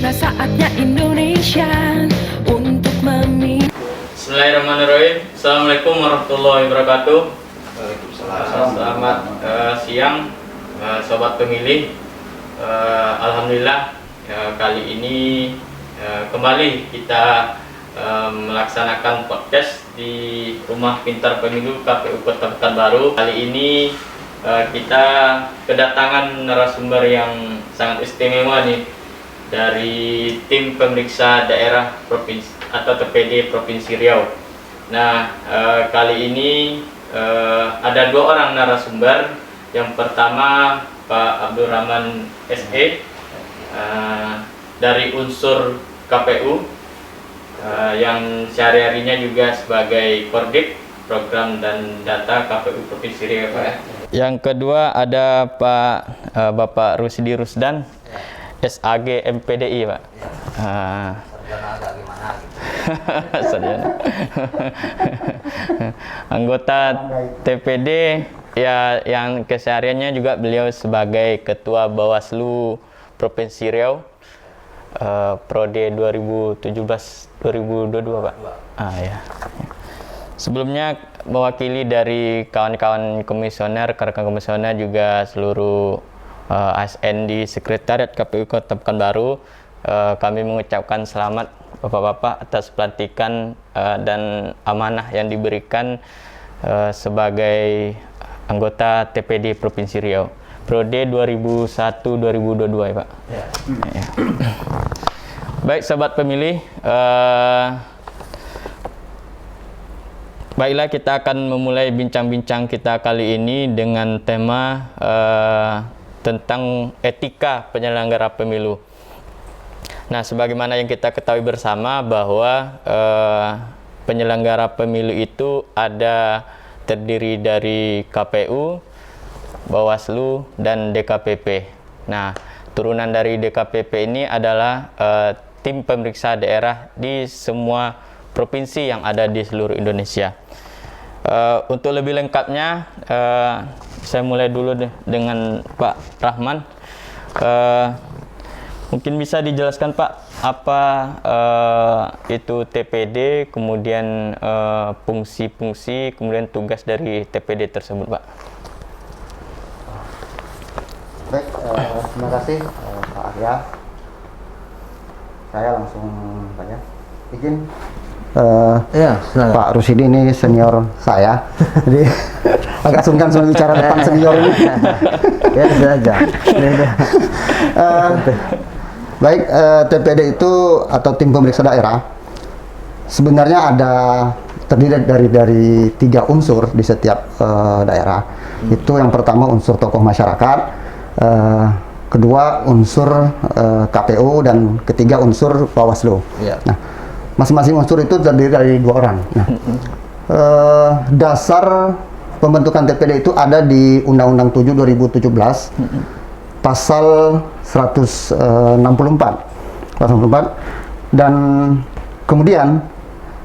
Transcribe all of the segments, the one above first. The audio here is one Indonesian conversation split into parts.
Sudah saatnya Indonesia untuk memilih. Bismillahirrahmanirrahim. Assalamualaikum warahmatullahi wabarakatuh. Selamat siang, sobat pemilih. Alhamdulillah kali ini kembali kita melaksanakan podcast di Rumah Pintar Pemilu KPU Kota Pekanbaru. Kali ini kita kedatangan narasumber yang sangat istimewa nih dari tim pemeriksa daerah provinsi atau TPD Provinsi Riau. Nah, kali ini ada dua orang narasumber. Yang pertama Pak Abdul Rahman SE dari unsur KPU yang sehari-harinya juga sebagai Korbit Program dan Data KPU Provinsi Riau, Pak. Yang kedua ada Bapak Rusdi Rusdan, SAG MPDI, Pak. Sarjana agak gimana gitu. Sarjana. Anggota TPD ya, yang kesehariannya juga beliau sebagai Ketua Bawaslu Provinsi Riau, Prode 2017-2022, Pak. Ya. Sebelumnya mewakili dari kawan-kawan komisioner, rekan komisioner juga seluruh ASN di Sekretariat KPU Kota Pekanbaru, kami mengucapkan selamat Bapak-bapak atas pelantikan dan amanah yang diberikan sebagai anggota TPD Provinsi Riau Prode 2001-2022, ya, Pak. Ya. Ya. Baik, sobat pemilih, baiklah, kita akan memulai bincang-bincang kita kali ini dengan tema tentang etika penyelenggara pemilu. Nah, sebagaimana yang kita ketahui bersama bahwa penyelenggara pemilu itu terdiri dari KPU, Bawaslu, dan DKPP. Nah, turunan dari DKPP ini adalah tim pemeriksa daerah di semua provinsi yang ada di seluruh Indonesia. Untuk lebih lengkapnya, saya mulai dulu dengan Pak Rahman. Mungkin bisa dijelaskan, Pak, apa itu TPD, kemudian fungsi-fungsi, kemudian tugas dari TPD tersebut, Pak. Baik, terima kasih Pak Arya. Saya langsung saja izin. Ya, Pak Rusidi ini senior saya, jadi agak sungkan soal bicara depan senior ini. Ya, saja. Baik, TPD itu atau tim pemeriksa daerah sebenarnya terdiri dari 3 unsur di setiap daerah. Itu yang pertama unsur tokoh masyarakat, kedua unsur KPU, dan ketiga unsur Bawaslu. Ya. Nah, masing-masing unsur itu terdiri dari 2 orang. Nah, dasar pembentukan TPD itu ada di Undang-Undang 7 2017, pasal 164, dan kemudian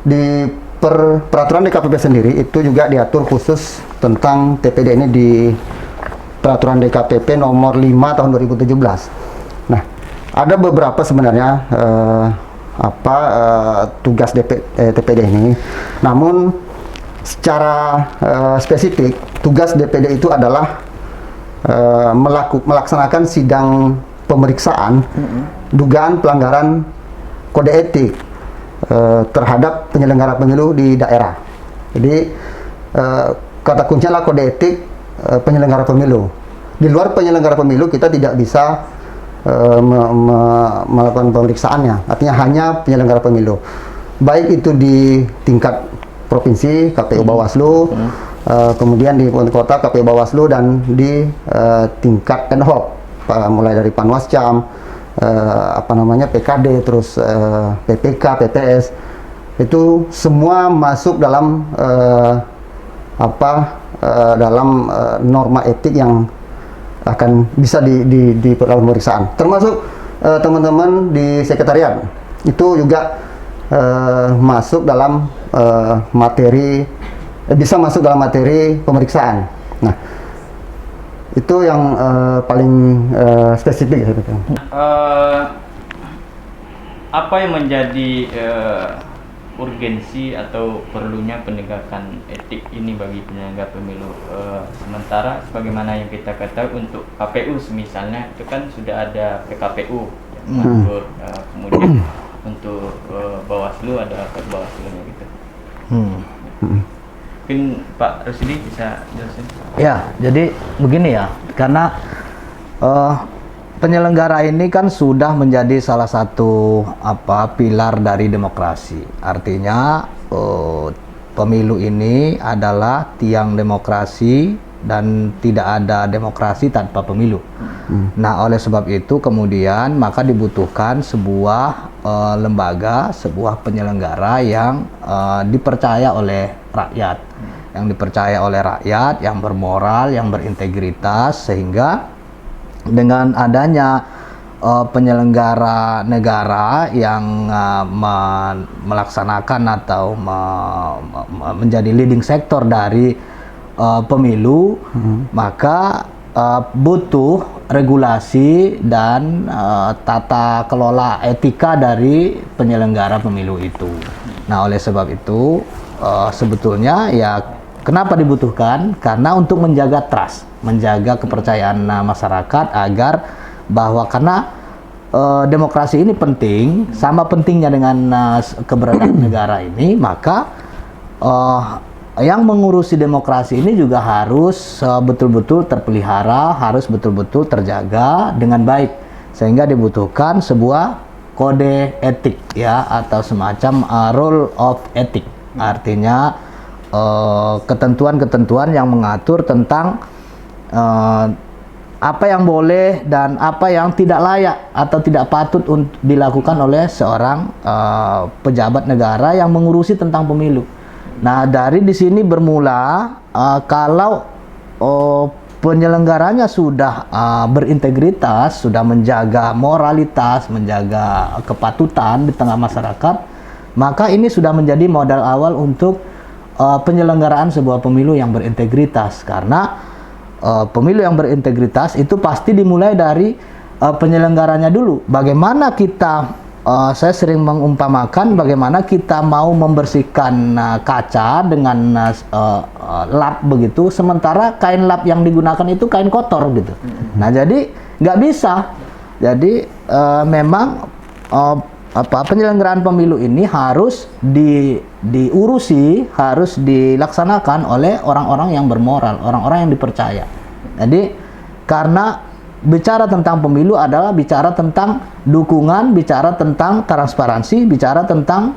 di peraturan DKPP sendiri itu juga diatur khusus tentang TPD ini di peraturan DKPP nomor 5 tahun 2017. Nah, ada beberapa sebenarnya tugas TPD ini. Namun secara spesifik tugas DPD itu adalah melaksanakan sidang pemeriksaan dugaan pelanggaran kode etik terhadap penyelenggara pemilu di daerah. Jadi kata kuncinya adalah kode etik penyelenggara pemilu. Di luar penyelenggara pemilu kita tidak bisa melakukan pemeriksaannya, artinya hanya penyelenggara pemilu, baik itu di tingkat provinsi KPU Bawaslu, kemudian di kota KPU Bawaslu, dan di tingkat ad hoc mulai dari Panwascam, PKD, terus PPK, PPS, itu semua masuk dalam norma etik yang akan bisa di pemeriksaan, termasuk teman-teman di sekretariat itu juga masuk dalam bisa masuk dalam materi pemeriksaan. Nah, itu yang paling spesifik. apa yang menjadi urgensi atau perlunya penegakan etik ini bagi penyelenggara pemilu? Sementara sebagaimana yang kita ketahui untuk KPU misalnya itu kan sudah ada PKPU yang mengatur, kemudian untuk Bawaslu ada Bawaslu-nya gitu. Mungkin Pak Rusdi bisa jelasin? Ya, jadi begini ya, karena penyelenggara ini kan sudah menjadi salah satu pilar dari demokrasi. Artinya pemilu ini adalah tiang demokrasi dan tidak ada demokrasi tanpa pemilu. Nah, oleh sebab itu kemudian maka dibutuhkan sebuah lembaga, sebuah penyelenggara yang dipercaya oleh rakyat, yang bermoral, yang berintegritas, sehingga dengan adanya penyelenggara negara yang melaksanakan atau menjadi leading sektor dari pemilu, maka butuh regulasi dan tata kelola etika dari penyelenggara pemilu itu. Nah, oleh sebab itu sebetulnya ya kenapa dibutuhkan? Karena untuk menjaga trust, menjaga kepercayaan masyarakat agar bahwa karena demokrasi ini penting, sama pentingnya dengan keberadaan negara ini, maka yang mengurusi demokrasi ini juga harus betul-betul terpelihara, harus betul-betul terjaga dengan baik, sehingga dibutuhkan sebuah kode etik ya, atau semacam rule of ethic. Artinya ketentuan-ketentuan yang mengatur tentang apa yang boleh dan apa yang tidak layak atau tidak patut dilakukan oleh seorang pejabat negara yang mengurusi tentang pemilu. Nah, dari di sini bermula kalau penyelenggaranya sudah berintegritas, sudah menjaga moralitas, menjaga kepatutan di tengah masyarakat, maka ini sudah menjadi modal awal untuk penyelenggaraan sebuah pemilu yang berintegritas. Karena pemilu yang berintegritas itu pasti dimulai dari penyelenggaranya dulu. Bagaimana kita, saya sering mengumpamakan bagaimana kita mau membersihkan kaca dengan lap begitu, sementara kain lap yang digunakan itu kain kotor gitu. Nah, jadi nggak bisa. Jadi memang penyelenggaraan pemilu ini harus diurusi, harus dilaksanakan oleh orang-orang yang bermoral, orang-orang yang dipercaya. Jadi karena bicara tentang pemilu adalah bicara tentang dukungan, bicara tentang transparansi, bicara tentang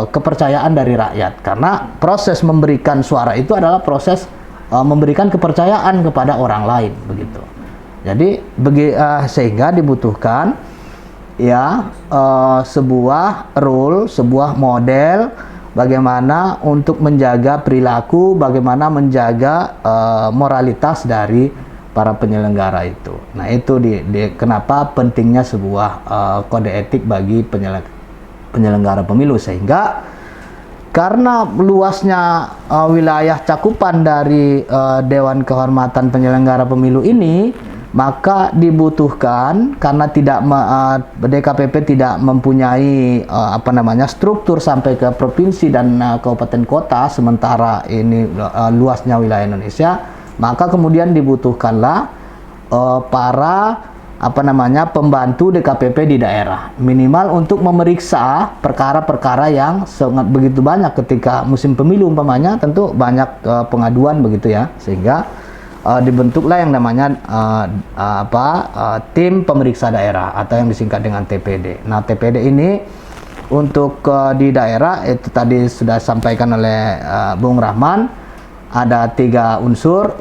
kepercayaan dari rakyat. Karena proses memberikan suara itu adalah proses memberikan kepercayaan kepada orang lain, begitu. Jadi sehingga dibutuhkan ya sebuah rule, sebuah model bagaimana untuk menjaga perilaku, bagaimana menjaga moralitas dari para penyelenggara itu. Nah, itu kenapa pentingnya sebuah kode etik bagi penyelenggara pemilu, sehingga karena luasnya wilayah cakupan dari Dewan Kehormatan Penyelenggara Pemilu ini, maka dibutuhkan, karena DKPP tidak mempunyai struktur sampai ke provinsi dan kabupaten kota, sementara ini luasnya wilayah Indonesia, maka kemudian dibutuhkanlah para pembantu DKPP di daerah, minimal untuk memeriksa perkara-perkara yang sangat begitu banyak ketika musim pemilu umpamanya, tentu banyak pengaduan begitu ya, sehingga dibentuklah yang namanya tim pemeriksa daerah atau yang disingkat dengan TPD. Nah, TPD ini untuk di daerah itu tadi sudah disampaikan oleh Bung Rahman, ada 3 unsur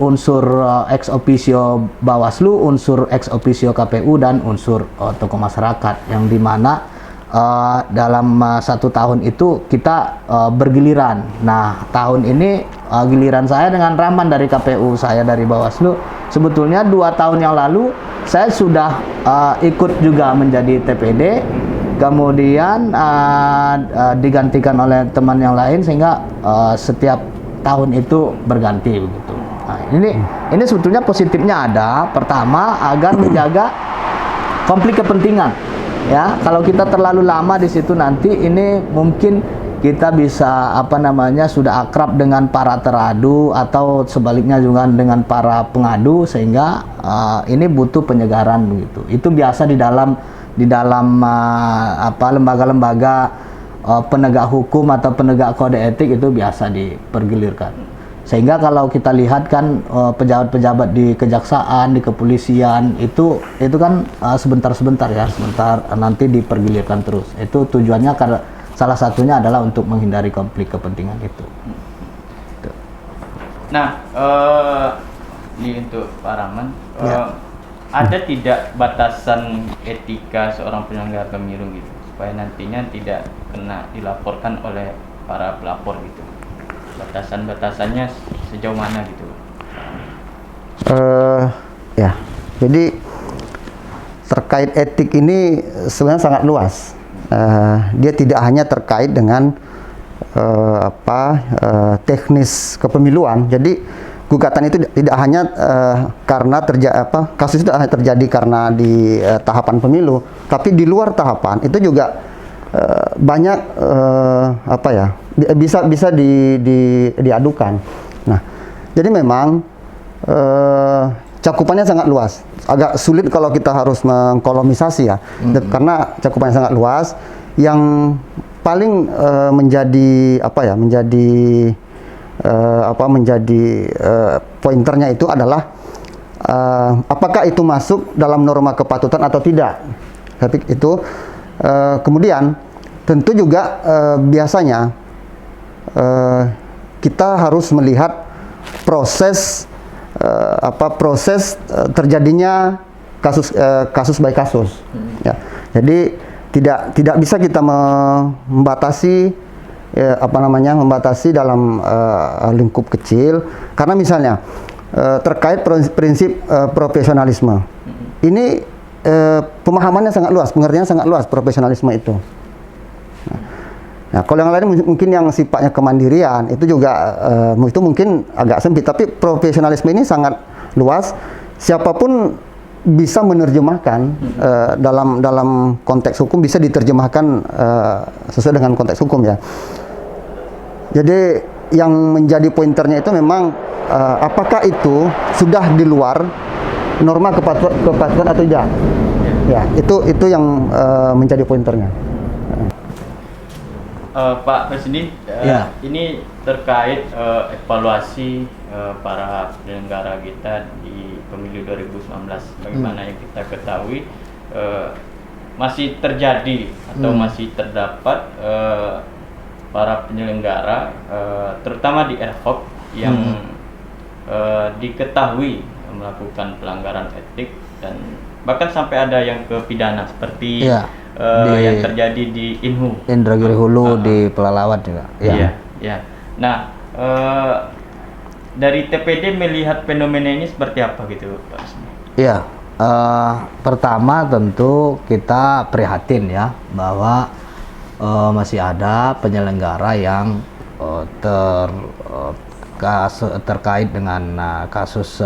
ex officio Bawaslu, unsur ex officio KPU, dan unsur tokoh masyarakat, yang dimana dalam 1 tahun itu kita bergiliran. Nah, tahun ini giliran saya dengan Rahman dari KPU, saya dari Bawaslu. Sebetulnya 2 tahun yang lalu saya sudah ikut juga menjadi TPD, kemudian digantikan oleh teman yang lain, sehingga setiap tahun itu berganti begitu. Nah, ini sebetulnya positifnya ada. Pertama, agar menjaga konflik kepentingan. Ya, kalau kita terlalu lama di situ nanti ini mungkin kita bisa sudah akrab dengan para teradu atau sebaliknya juga dengan para pengadu, sehingga ini butuh penyegaran begitu. Itu biasa di dalam lembaga-lembaga penegak hukum atau penegak kode etik, itu biasa dipergilirkan. Sehingga kalau kita lihat kan pejabat-pejabat di kejaksaan, di kepolisian itu kan sebentar-sebentar ya, sebentar nanti dipergilirkan terus. Itu tujuannya karena salah satunya adalah untuk menghindari konflik kepentingan itu. Nah, ini untuk Pak Rahman, ada tidak batasan etika seorang penyelenggara pemilu gitu, supaya nantinya tidak kena dilaporkan oleh para pelapor gitu? Batasan-batasannya sejauh mana gitu? Ya, jadi terkait etik ini sebenarnya sangat luas. Dia tidak hanya terkait dengan teknis kepemiluan. Jadi gugatan itu tidak hanya karena kasus itu hanya terjadi karena di tahapan pemilu, tapi di luar tahapan itu juga banyak bisa diadukan. Nah, jadi memang cakupannya sangat luas. Agak sulit kalau kita harus mengkolomisasi ya, karena cakupannya sangat luas. Yang paling menjadi pointernya itu adalah apakah itu masuk dalam norma kepatutan atau tidak. Tapi itu kemudian tentu juga biasanya kita harus melihat proses terjadinya kasus by kasus. Ya. Jadi tidak bisa kita membatasi dalam lingkup kecil, karena misalnya terkait prinsip profesionalisme. Ini pemahamannya sangat luas, pengertiannya sangat luas profesionalisme itu. Nah, kalau yang lain mungkin yang sifatnya kemandirian itu juga itu mungkin agak sempit, tapi profesionalisme ini sangat luas. Siapapun bisa menerjemahkan dalam konteks hukum, bisa diterjemahkan sesuai dengan konteks hukum ya. Jadi yang menjadi pointernya itu memang apakah itu sudah di luar norma kepatuhan atau tidak. Ya, itu yang menjadi pointernya. Pak Presiden, ini terkait evaluasi para penyelenggara kita di pemilu 2019. Bagaimana yang kita ketahui masih terjadi atau masih terdapat para penyelenggara, terutama di ad hoc yang diketahui melakukan pelanggaran etik dan bahkan sampai ada yang ke pidana seperti yang terjadi di Indragiri Hulu di Pelalawan juga. Iya. Nah, dari TPD melihat fenomena ini seperti apa gitu, Pak? Iya. Pertama tentu kita prihatin ya bahwa masih ada penyelenggara yang terkait dengan kasus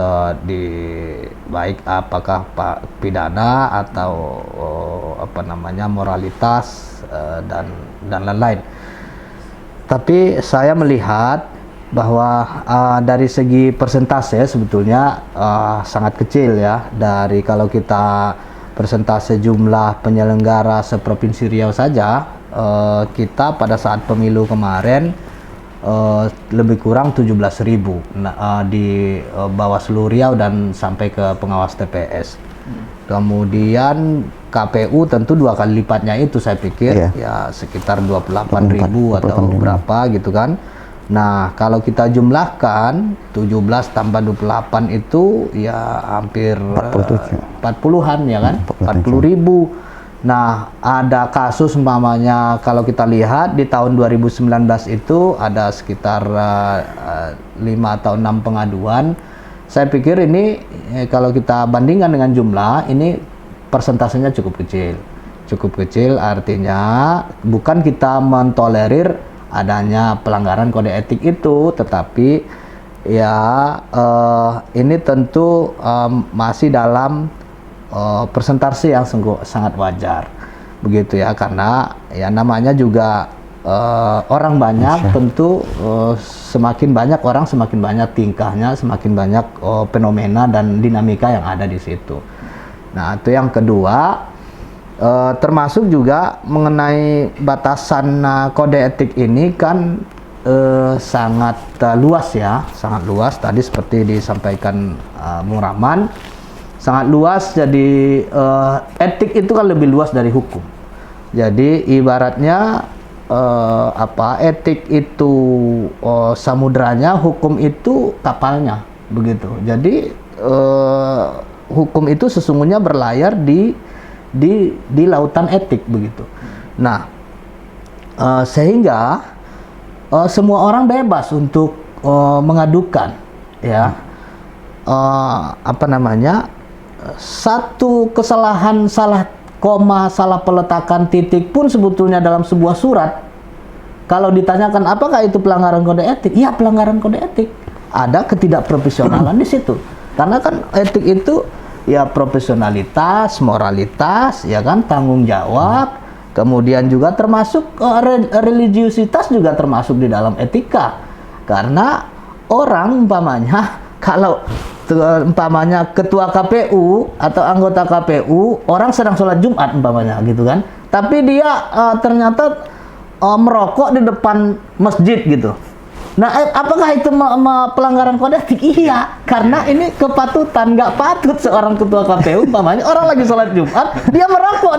baik apakah pidana atau moralitas dan lain-lain. Tapi saya melihat bahwa dari segi persentase sebetulnya sangat kecil ya. Dari kalau kita persentase jumlah penyelenggara seprovinsi Riau saja, kita pada saat pemilu kemarin lebih kurang 17.000 di Bawaslu Riau dan sampai ke pengawas TPS. Kemudian KPU tentu 2 kali lipatnya itu, saya pikir ya sekitar 28.000 atau berapa gitu kan. Nah, kalau kita jumlahkan 17 tambah 28 itu ya hampir 40-an ya kan, 40.000. Nah, ada kasus umpamanya kalau kita lihat di tahun 2019 itu ada sekitar 5 atau 6 pengaduan. Saya pikir ini kalau kita bandingkan dengan jumlah, ini persentasenya cukup kecil. Cukup kecil artinya bukan kita mentolerir adanya pelanggaran kode etik itu, tetapi ya ini tentu masih dalam persentase yang sangat wajar. begitu ya, karena ya namanya juga orang banyak, tentu semakin banyak orang semakin banyak tingkahnya, semakin banyak fenomena dan dinamika yang ada di situ. Nah, itu yang kedua. Termasuk juga mengenai batasan kode etik ini kan sangat luas ya, sangat luas. Tadi seperti disampaikan Bung Rahman, sangat luas. Jadi etik itu kan lebih luas dari hukum. Jadi ibaratnya etik itu samudranya, hukum itu kapalnya, begitu. Jadi hukum itu sesungguhnya berlayar di lautan etik, begitu. Nah, sehingga semua orang bebas untuk mengadukan, ya, satu kesalahan, salah koma, salah peletakan titik pun sebetulnya dalam sebuah surat, kalau ditanyakan apakah itu pelanggaran kode etik, ya pelanggaran kode etik. Ada ketidakprofesionalan di situ, karena kan etik itu ya profesionalitas, moralitas, ya kan, tanggung jawab, kemudian juga termasuk religiusitas juga termasuk di dalam etika. Karena orang umpamanya kalau umpamanya ketua KPU atau anggota KPU, orang sedang sholat Jumat umpamanya gitu kan, tapi dia ternyata merokok di depan masjid gitu. Nah, apakah itu pelanggaran kode etik? Iya, karena ini kepatutan. Nggak patut seorang ketua KPU umpamanya orang lagi sholat Jumat, dia merokok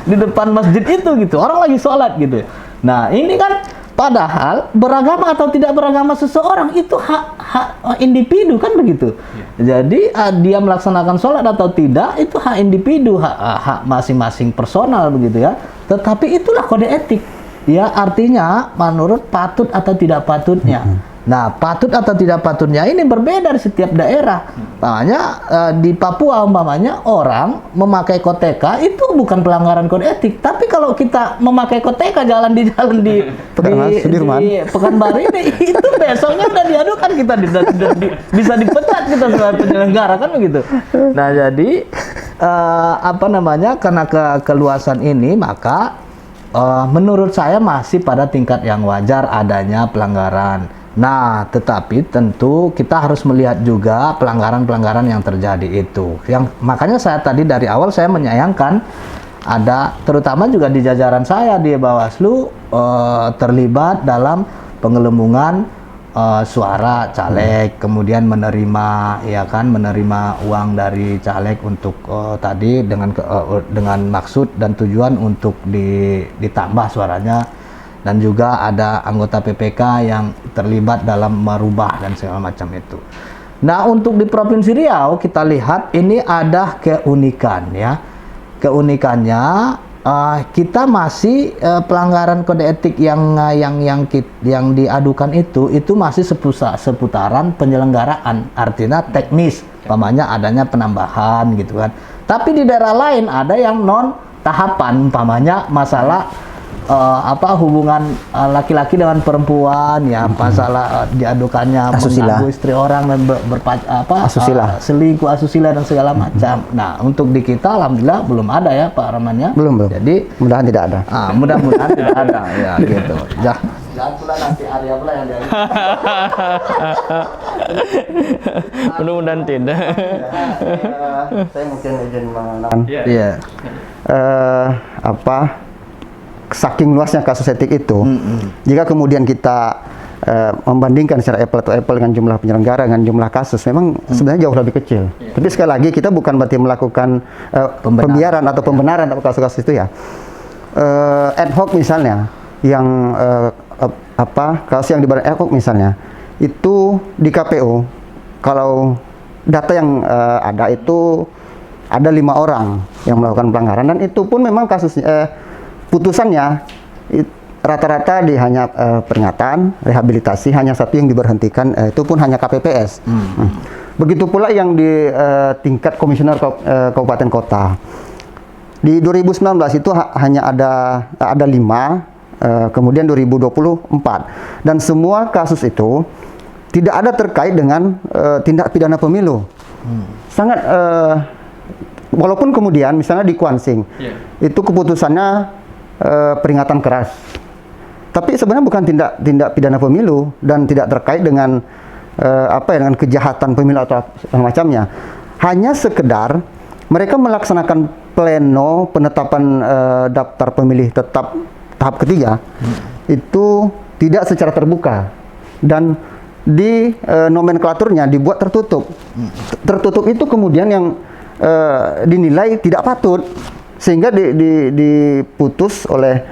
di depan masjid itu gitu. Orang lagi sholat gitu. Nah, ini kan padahal beragama atau tidak beragama seseorang itu hak individu kan begitu. Jadi dia melaksanakan sholat atau tidak itu hak individu, hak masing-masing personal begitu ya. Tetapi itulah kode etik. Ya, artinya menurut patut atau tidak patutnya. Nah, patut atau tidak patutnya ini berbeda di setiap daerah. Makanya di Papua umpamanya orang memakai koteka itu bukan pelanggaran kode etik. Tapi kalau kita memakai koteka jalan di Pekanbaru ini, itu besoknya udah diadukan, kita bisa dipecat kita sebagai penyelenggara kan begitu. Nah, jadi karena keluasan ini maka menurut saya masih pada tingkat yang wajar adanya pelanggaran. Nah, tetapi tentu kita harus melihat juga pelanggaran-pelanggaran yang terjadi itu. Yang makanya saya tadi dari awal saya menyayangkan ada, terutama juga di jajaran saya di Bawaslu terlibat dalam penggelembungan suara caleg, kemudian menerima uang dari caleg untuk tadi dengan maksud dan tujuan untuk ditambah suaranya, dan juga ada anggota PPK yang terlibat dalam merubah dan segala macam itu. Nah, untuk di Provinsi Riau kita lihat ini ada keunikan ya. Keunikannya kita masih pelanggaran kode etik yang diadukan itu masih seputaran penyelenggaraan, artinya teknis, umpamanya adanya penambahan gitu kan. Tapi di daerah lain ada yang non tahapan, umpamanya masalah hubungan laki-laki dengan perempuan ya, masalah diadukannya mengganggu istri orang dan selingkuh, asusila dan segala macam. Nah, untuk di kita alhamdulillah belum ada ya Pak Rahman ya. Belum. Jadi mudah-mudahan tidak ada. Mudah-mudahan tidak ada ya gitu. Jangan pula nanti Arya pula yang dari. Mudah-mudahan tidak. Saya mungkin izin mengenalkan. Iya. Saking luasnya kasus etik itu, jika kemudian kita membandingkan secara apple to apple dengan jumlah penyelenggara dengan jumlah kasus, memang sebenarnya jauh lebih kecil. Tapi sekali lagi kita bukan berarti melakukan pembiaran atau pembenaran atau kasus-kasus itu ya. Ad hoc misalnya, yang kasus yang dibarang ad hoc misalnya, itu di KPU kalau data yang ada itu ada 5 orang yang melakukan pelanggaran, dan itu pun memang kasusnya putusannya rata-rata hanya peringatan, rehabilitasi, hanya satu yang diberhentikan, itu pun hanya KPPS. Begitu pula yang di tingkat komisioner kabupaten kota. Di 2019 itu hanya ada 5, kemudian 2024, dan semua kasus itu tidak ada terkait dengan tindak pidana pemilu. Sangat walaupun kemudian misalnya di Kuansing itu keputusannya peringatan keras, tapi sebenarnya bukan tindak pidana pemilu dan tidak terkait dengan dengan kejahatan pemilu atau macamnya. Hanya sekedar mereka melaksanakan pleno penetapan daftar pemilih tetap tahap ketiga itu tidak secara terbuka dan di nomenklaturnya dibuat tertutup. Tertutup itu kemudian yang dinilai tidak patut sehingga diputus oleh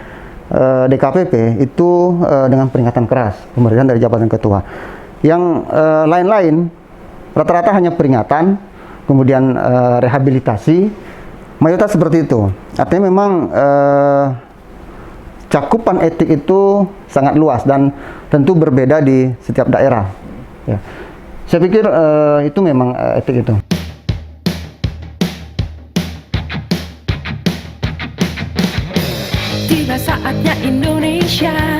DKPP itu dengan peringatan keras pemberian dari jabatan ketua. Yang lain-lain rata-rata hanya peringatan, kemudian rehabilitasi, mayoritas seperti itu. Artinya memang cakupan etik itu sangat luas dan tentu berbeda di setiap daerah. Ya. Saya pikir itu memang etik itu. Tiba saatnya Indonesia